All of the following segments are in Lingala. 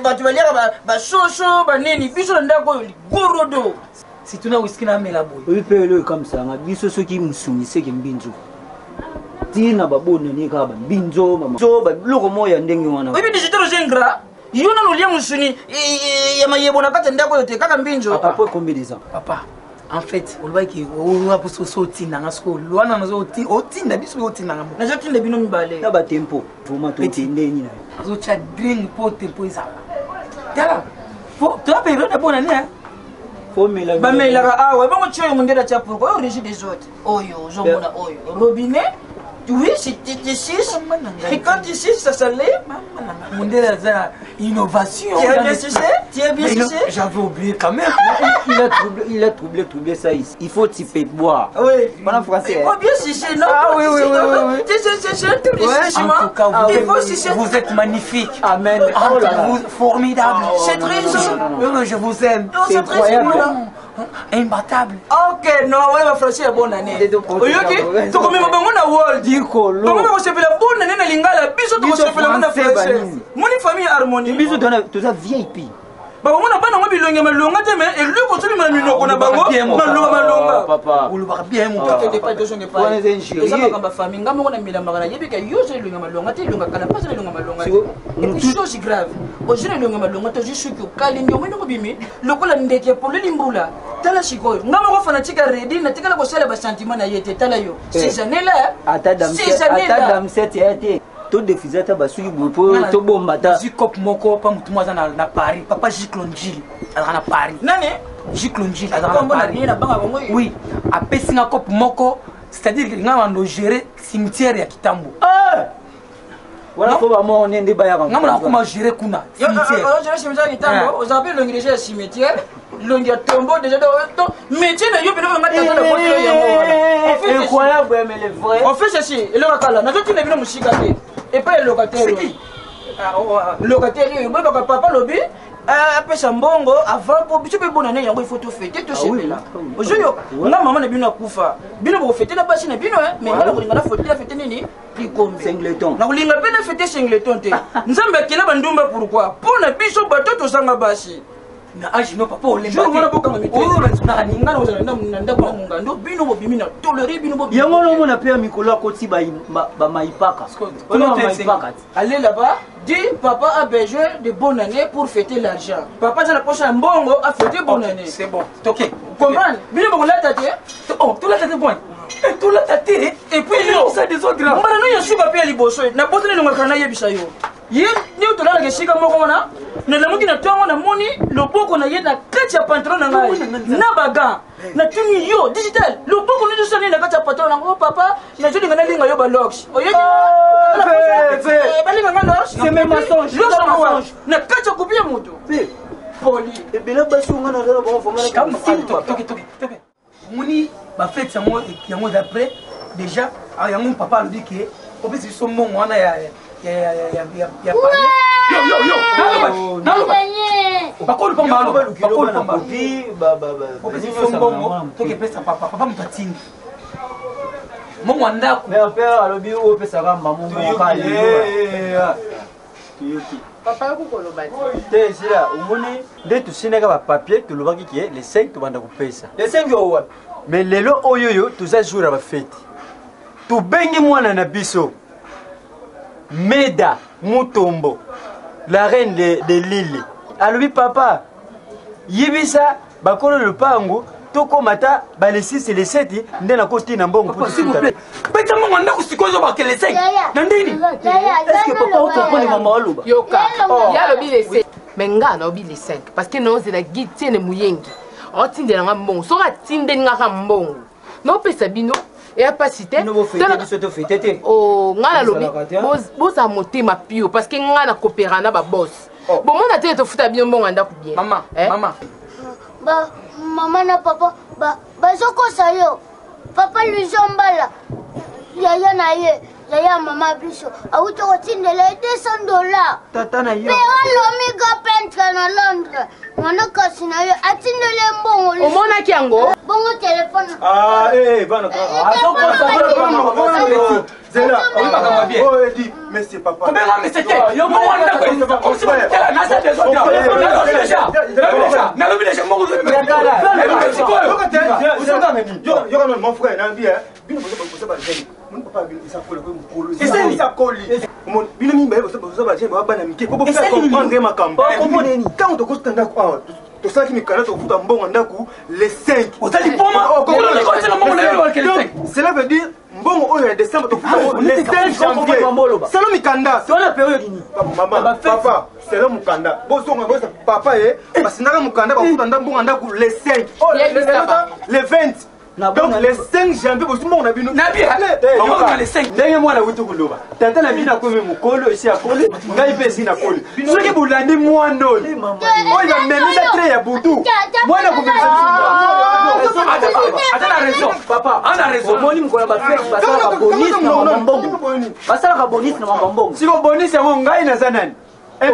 bato baliaka basoso baneni biso na ndako oyo ligorodo si tuna whisky na mela boy oyi mpe eloko ekamisanga biso soki mosuniseki mbinzo tina babona ni kaka bambinzo biloko moko ya ndenge wana oyebi digital ozengra yo nano lia mosuni ya mayebo na kati ya ndako oyo te kaka mbinzo papa combien des ans papa en fait olobaki owapo so otindanga siko lwana nazo otinda biso otindanga mo nazotinda bino mibale na batempo vraimen totendeni na azotya drink po tempo ezala tala toya période ya bona ne bamelaka awa bango ti oyo mondele atya pourkoi oyo régie des autres oyo ozomona oyo robinet oui, c'était 6. Et quand tu 6, ça s'allait. Mon Dieu, c'est innovation. Tu as bien sucé? Tu as bien sucé? J'avais oublié quand même. Il a troublé ça ici. Il faut typer boire. Oui. Pendant français. Il faut bien sucer, non? Ah oui. C'est un truc de sucement. En tout cas, il faut sucer. Vous êtes magnifique. Amen. Vous formidable. C'est très gentil. Je vous aime. C'est incroyable. Imbattable. Ok, non, on va franchir la bonne année. Ok, tu comme bango na world. Dikolo. Bango na se la bonne année na lingala, biso to se la na français. Mon famille harmonie. Biso dona tout ça VIP. Bango na bana ngo bilonga malonga te mais eloko to bima minoko na bango malonga. Papa. Ou le bar bien mon papa. Te pas de songe pas. Eza makamba famille ngamo ngo na milamba na yebi ka yo se longa malonga te longa kana pas longa malonga. Et puis chose grave. Ojine longa malonga to juste que kali ndio ngo bimi lokola ndeke pour le limbula. Tala sikoyo ngamo ko fanatika ready na tikala ko sala ba sentiment na yete tala yo. Ces années là. Ata dam set yete. To defisata basuki bupo to bombata. Zikop moko pa mutu mwaza na Paris. Papa Jiklonjili ala na Paris. Nani? Jiklonjili ala na Paris. Oui, a pesinga kop moko, c'est-à-dire que ngama ndo gérer cimetière ya Kitambo. Voilà comment on est débat. Ngama na kuma gérer kuna cimetière. Gérer cimetière Kitambo, vous appelez l'engrais cimetière. Longi ya tombo déjà to métier na yo bino ngata na porte yango. Incroyable mais le vrai. On fait ceci, et le kala na to bino musika te. Et pas le locataire. Locataire yo boba papa lobi apesa mbongo avant pour biso be bonane yango il faut tout fêter tout sepela. Ojoyo nga maman na bino akufa. Bino bo fêter na basi na bino mais ngala ko ngala fêter nini? Likombe. Singleton. Na kulinga pe na fêter singleton te. Nzambe akela bandumba pourquoi? Pona biso bato to sanga basi. Na age no papa olemba. Je ngona boka ma mitwe. Na ngana ozala na ndako munga ndo bino bo bimina tolérer bino bo. Yango no mona pe mikolo akoti ba maipaka. Allez là-bas, dis papa a besoin de bonne année pour fêter l'argent. Papa dans la poche un bongo a fêté bonne année. C'est bon. OK. Comprends? Bino bo la tête. Oh, tout la tête bon. Tout la tête et puis yo ça des autres grands. Mbana no yosu papier liboso. Na botene no ngakana yebisa yo. Ye ni utola ke shika moko wana. Na lamuki na tongo na moni loboko na ye na kati ya pantalon na ngai. Na baga. Na tuni yo digital. Loboko ni dosani na kati ya pantalon na ngo papa. Na jodi ngana linga yo ba locks. Oye. Balinga ngana locks. C'est même mensonge. Na kati ya kupia moto. Poli. Et bien là basunga na dala bon former comme OK. Moni ba fête yango d'après déjà yango papa lui dit que au plus son mon wana ya yo bakolo pa malo bakolo pa malo au plus son bon to que pesa papa mtatini mon wanda mais père alobi o pesa ka mamu mo ka papa ko loba te sila umoni de tu sineka ba papier tu lobaki ki les 5 to banda ko pesa les 5 yo wa mais lelo oyoyo tuza jour ya ba fête tu bengi mwana na biso Meda Mutombo la reine de l'île alobi papa yibisa bakolo le pango toko mata ba les 6 et les 7 ndena ko tina mbongo pour s'il vous plaît beta mo nganda ko sikozo ba kele 5 nandini est-ce que papa comprend les maman aloba yoka ya lobi les 7 mais nga na obi les 5 parce que non c'est la gitiene muyengi otindela nga mbongo so ka tindeni nga ka mbongo no pesa bino et a pas cité oh nga lobi boza motema pio parce que nga na coopéra na ba boss bon mon a te futa bien mbongo anda ku bien maman maman na papa bazoko sayo papa luzombala yaya na ye yaya mama biso auto kotindela $200 tata na yo pero lomiga peintre na Londres mwana kasi na yo atindele mbongo omona kiango bongo téléphone bana Zéla. Oui, papa, moi bien. Oh, Eddie, mais c'est papa. Combien de mais c'était yo moi on a quoi on se met là na ça des autres na le déjà moi yo mon frère na bien bino bosa ba jeune mon papa isa kola ko mukolo isa koli mon bino mi ba bosa ba jeune ba bana mike ko faire comprendre makambo quand on te costa ndako to saki mikala to futa mbongo ndaku les 5 otali poma cela veut dire mbongo oyo ya décembre to futa les 5 janvier c'est le mikanda c'est la période ni maman papa c'est le mukanda bosonga bosa papa parce que mukanda ba futa mbongo ndaku les 5 les 20 donc les 5 janvier bosonga na bino na bien les 5 ndenge mwana wuti kuloba tata na bina ko mukolo isi akole ngai pesi na kole soki bulandi mwana oyo oyo memisa tre ya butu mwana ko attends la raison papa on a raison moni mkola ba flex basala ka bonus na mambongo basala ka bonus na mambongo siko bonus yango ngai na zanani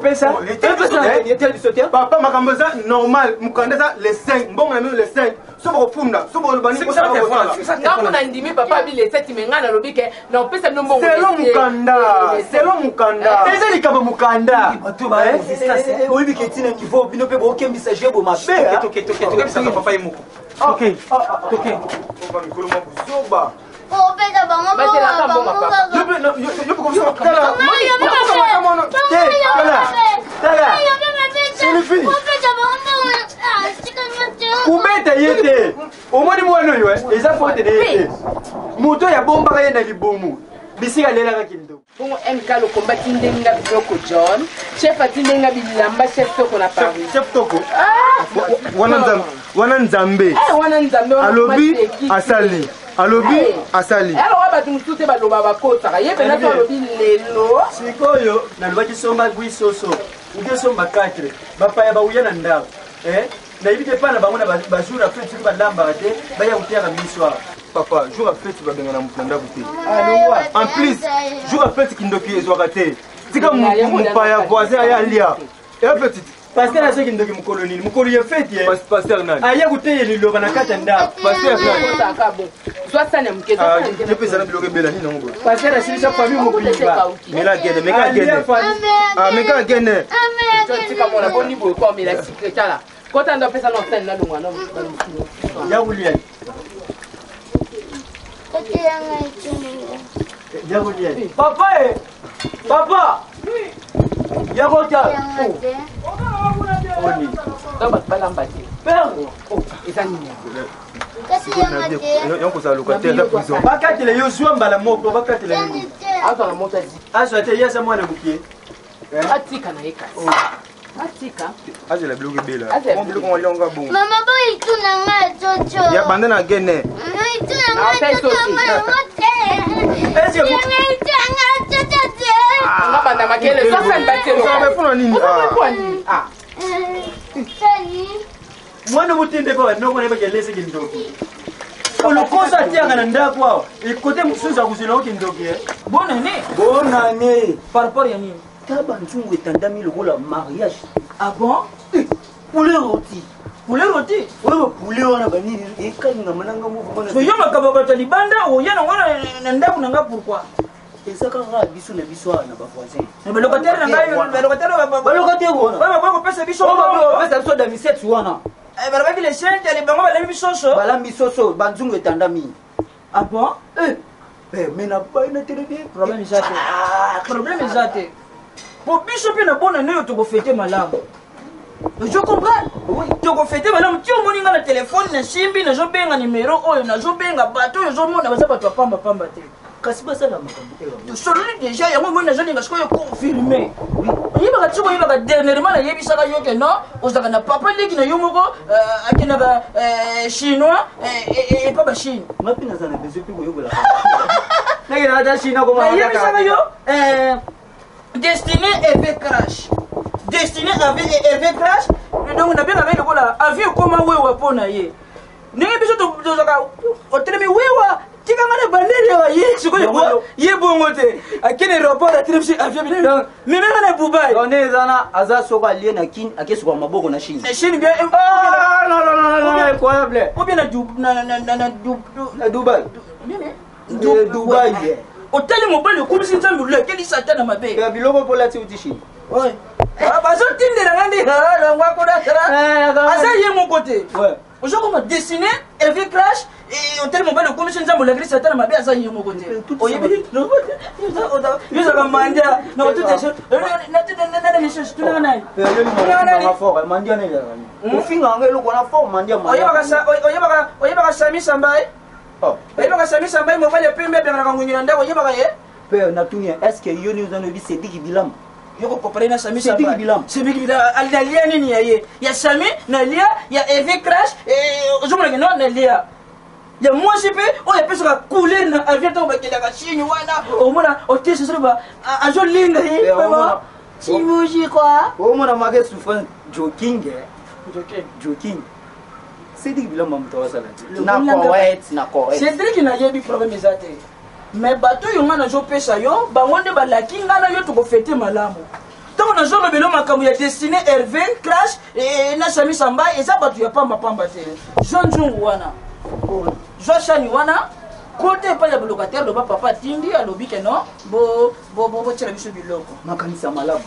pesa papa makambo za normal mukanda les 5 mbongo na les 5 sobo funda sobo bani ko sa ngambo na ndimi papa bi les 7 menga na lobi ke na pesa no mbongo c'est le mukanda eza likaba mukanda oyibi ketina niveau bino pe bokembisa jebo mabe tokebisa papa yemoko ok ba mikolo mo zoba Oh, pesa bango kubeta ye te omoni mwana oyo eza fote na ye te moto yabombaka ye na libumu bisika lelaka kindoki bongo mk lokomba tindenga biloko john chef atindenga bilamba chef toko na paris chef toko wana nzambe alobi asali alobi asali alors bato mosusu te baloba bakotaka ye pena to alobi lelo sikoyo nalobaki somba bwi soso uke somba 4 bapaya bauya na ndako nayebi te mpa na bango na bajour ya fete soki balambaka te baya kotiaka miswar papa jour ya fete babengana moto na ndako te en plus jour ya fete kindoki ezwaka te tika mopaya voisin aya alia eya fete paster asoki ndoki mokolo nini mokolo ya fete paster nani aya koteya liloba na kati ya ndako paster naniepesana biloko ebela nini yango boye paster asilisa famille mokoyiba meka gene tikamona boni boye komela secretala kota ndo pesa no sani na lungwa no ya kulia ya kulia papa ya kota oni daba balamba te pergo eza nini yankozala locataire na prison bakatela yo zwa mbala moko bakatela nini azwa na moto azwa te yasa mwana mokie atika na ye kasi atika azela biloko ebela biloko ngolionga bongo mama boyi tuna nga jojo ya banda na gene tuna nga jojo nga banda makele sasa mbatelo mpona nini mwana motinde pa banoko na bakelese kindoki olokosa atiaka na ndako awa ekote mosusu akozela o kindoki bonane par rapport ya nini taba nzungu etandami lokola mariage ah bon poulet roti oyo poulet wana banini ekalingama nanga moko so yo makambo bato ya libanda oya nango na ndako na nga pourquoi eza kaka biso na biso awa na bavoisin balocataire na ngai balocataire wana bakopesa biso pesa biso damisete wana balobaki le sente ali bango balembi bisoso balambi soso banzungu etandami ah bon me na bai na telebi problème eza te po biso mpe na bona nde oyo tokofete malamu je comprends tokofete malamu ti omoni nga na telefone nasimbi nazobenga nimero oyo nazobenga bato oyo ozomona baza bato ya pambapamba te kasi basala makambo te sololi déjà yango moi nazolinga sikoyo confirme oyebaka ti oyebaka dernièrement nayebisaka yo ke non ozalaka na papa leki na yo moko akendaka chinois epa bachine ngapi naza na besoin mpe koyokolaka nakenaka ta chine nayebisaka yo destiné avec crash donc nabengaka ye lokola avion ekoma wewa mpo na ye ndenge biso tozaka otelemi wewa tikanga na bandeli awa ye sikoyo ye bongo te akende aéroport atele biso avion bino memeka na dubai nde ezana aza soko alie na kini akesuka maboko na chine chine bien incroyable ou bien na dubai dubai otali mobali okomisi nzambe olakeli satana mabe ya biloko mpola ti uti chine oye bazotindelanga ndi longwakodasala aza ye moko te ozokoma dessine hervé crash otali mobali okomisi nzambe olakeli satana mabe aza ye moko te oyebi yozaka mandia oyebaka sami sambai oyebaka sami sambai mobali pembe abenganaka ngwingila ndako oyebaka ye pe natuni est-ce que yo ni ozanoyebi sediki bilamba yoko kopare na sami sambai sediki bilamba nalia nini ya ye ya sami nalia ya hervé crash ozomonake no nalia ya mwasi mpe oyo apesaka couleur na avion ntango bakendaka chine wana omona otese solo azolinga ye chimuji kwa omona make souffrance joking sediki bilamba moto awasala te cédrik nayebi problème eza te mais bato oyo ngai nazopesa yo bango nde balaki ngai na yo tokofete malamu ntango nazolobela makambo ya destiné hervé crash na sami samba eza bato ya pambapamba te jo nzungu wana jo shani wana kote epai ya balocataire loba papa atindi alobi ke no botyela biso biloko makanisa malamu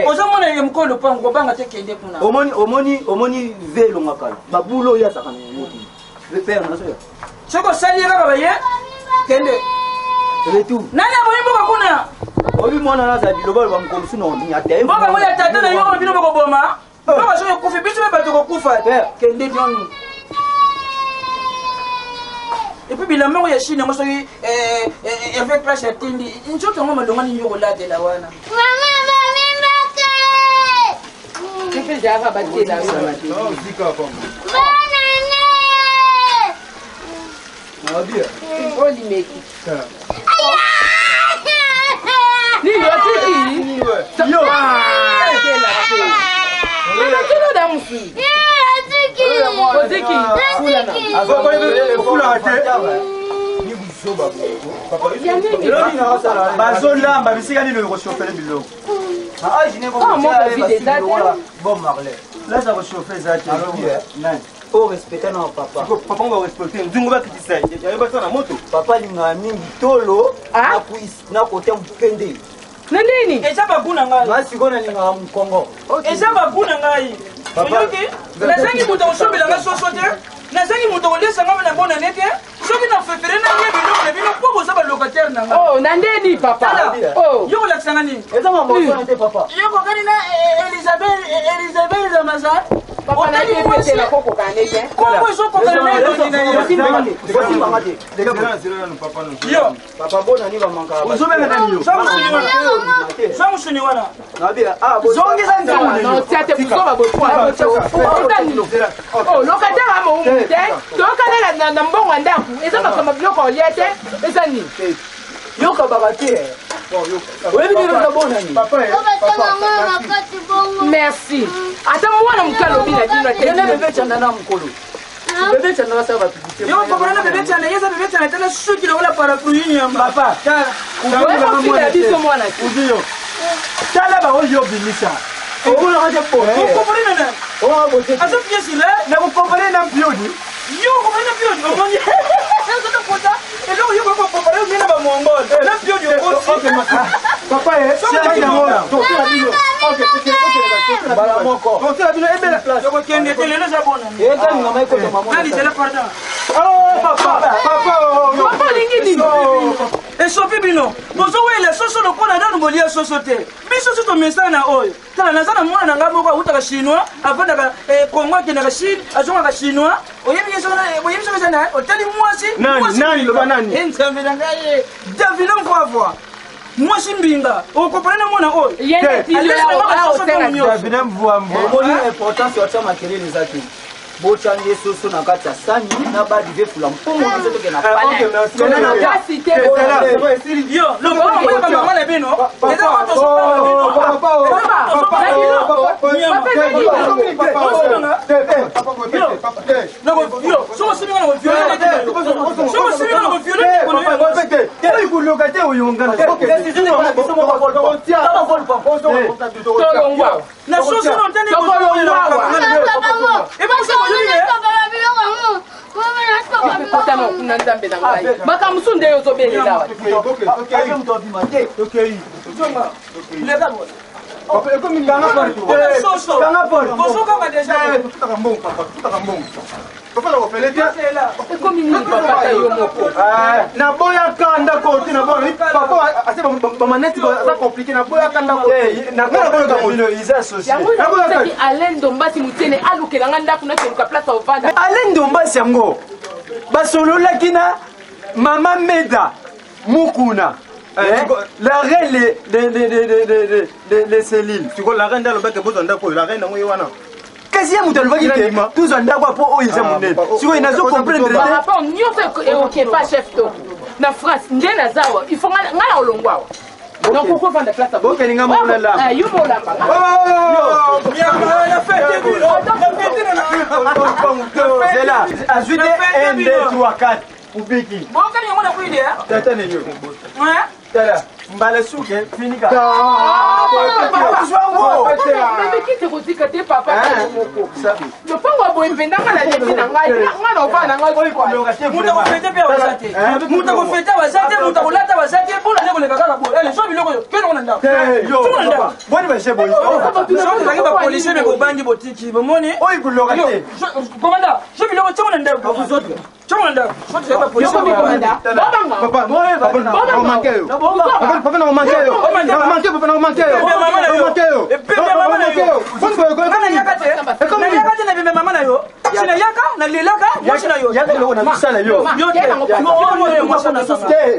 ozomona ye mokolo lopango kobanga te kende kuna omoni ve elongakala babula oyo azaka na yoki pere nasoya soki osali ye kaka baye kende retour nani aboyi mboka kuna obi mwana naza biloba bamokolusu na ate mboka ngo ya tata na yo bino bokoboma mboka soki okufi biso mpe bato kokufa kende nyonu epuis bilamba ngo ya chine yango soki hervé crash atindi nzoto yango malonga nini yo kolatela wana olimeki nini otiki kilo da musu bazolamba bisika nini okosofele biloko laza kosofe eza te o respecte na papa papa ngo respecte nzungu bakitisa yayebasa na moto papa lingaka mingi tolo na kote mpende na nini eza baguna ngai masiko nalingaka mokongo eza baguna ngai oyoki nazangi moto akosombelanga soso te nazangi moto akolesanga na bonane te soki na fefere na ye biloko na bino mpo boza balocataire na ngai oh na ndeni papa yo kolakisanga nini eza mamosana te papa yo kokani na elizabeth zamazar papa na ye petela koko kane te kongo ezokokana na yo papa bonani bamankaka ozobenga nani yo zwa musuni wana zongeza notiate kuzoba botwa oh locataire amo te tokanela na mbongo ya ndako eza makambo biloko olia te eza nini yokabaka te oyebi biloko bonani merci ata mwana mokalo bina bino te bebe canda na mokolo bebe canda basala bapibite yo kokolana bebe canda yeza bebe canda tala suki lokola parapluie nyamba papa oefofila biso mwana uziyo tala baoyo obimisa okolaka te okomprene na azofiye sile nakokompane na mpioni yo okomprene na pioni omoni ezotokota eloko yo kokokompare omie na bamongole na pioni okosi papa bala moko tosala bino ebela yokokende te lelo eza bona ezalingama ekota mamona nalisela pardon papa olingi nini esopi bino bozowela soso lokola nanu bolia soso te biso so tomesana na oyo tala naza na mwana na ngai moko awutaka chinois avandaka kongo akendaka chine azongaka chinois oyebi soki eza na otali mwasi nani loba nani nzambe na ngai ye davina mkwavwa mwasi mbinga okopana na mwana oyo omoni importance watia makelele eza te bochange soso na kati ya sani na badive fula mpongo nazotoke na yo lokoamama na bino eza na soso notani na nzambe na ngai makambo su nde ozobelela wa ekomi nini papa yo moko naboyaka ndako te bamaneti baza komplike naboyaka ndako yango nakoki Alain Ndombasi mutiene alukelanga ndako nakeluka place ovanda Alain Ndombasi yango basololaki na mama Meda Mukuna la reine les cellules la reine alobaki bozwa ndako la reine yango ye wana kasi ya moto alobaki te tozwa ndako apo oyo eza monene sikoyo nazo comprendre te rapport nyonso eoke pas chef to na France nde naza awa il faut nga na olongo awa donc okovanda place bokelinga mona la yo molamba zela azwite 1 2 3 4 ubiki bokani yango na kuide tata nenyo tala mbala suke finika kite kotika te papa moko lopango aboye mpendanga na levi na ngai nga na ovana na ngai muta kofete mpe baza te muta kofete baza te muta kolata baza te mpona nde koleka kaka boye so biloko oyo mpe nongo na ndako boni bashe boyi sokozalaki bapolisie me bobangi botiki bomoni oyo kuloka te komanda so biloko ntongo na ndako ntongo na ndako sokozalaki bapolisie papa na manqué yo papa na manqué yo nayaka te na bembe mama na yo sinayaka nalelaka mwasi na yo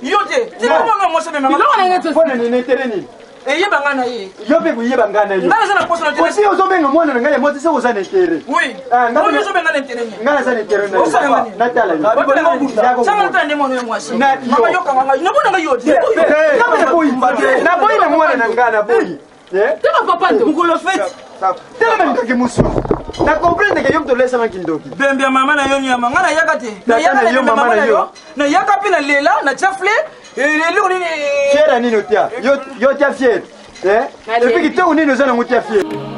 yo te eyebanga na ye yo mpe koyebanga na yo nga naza na poso na osi ozobenga mwana na ngai ya mwasi se oza na intere ozobenga na intere nga naza na intere natala yosangatala nde mwana yo mwasi mama yokanga ngai nabonanga yo te naboyi na mwana na ngai naboyi teka papa ndo mokolo feti telememikaki mosu na comprendre ke yo mtolesama kindoki bembe ya mama na yo nyama nga nayaka te nayaka na bembe mama na yo nayaka mpe na lela na tiafle eloko nini fiere nini otia yo tia fiere epi kitoko nini oza nango tia fiere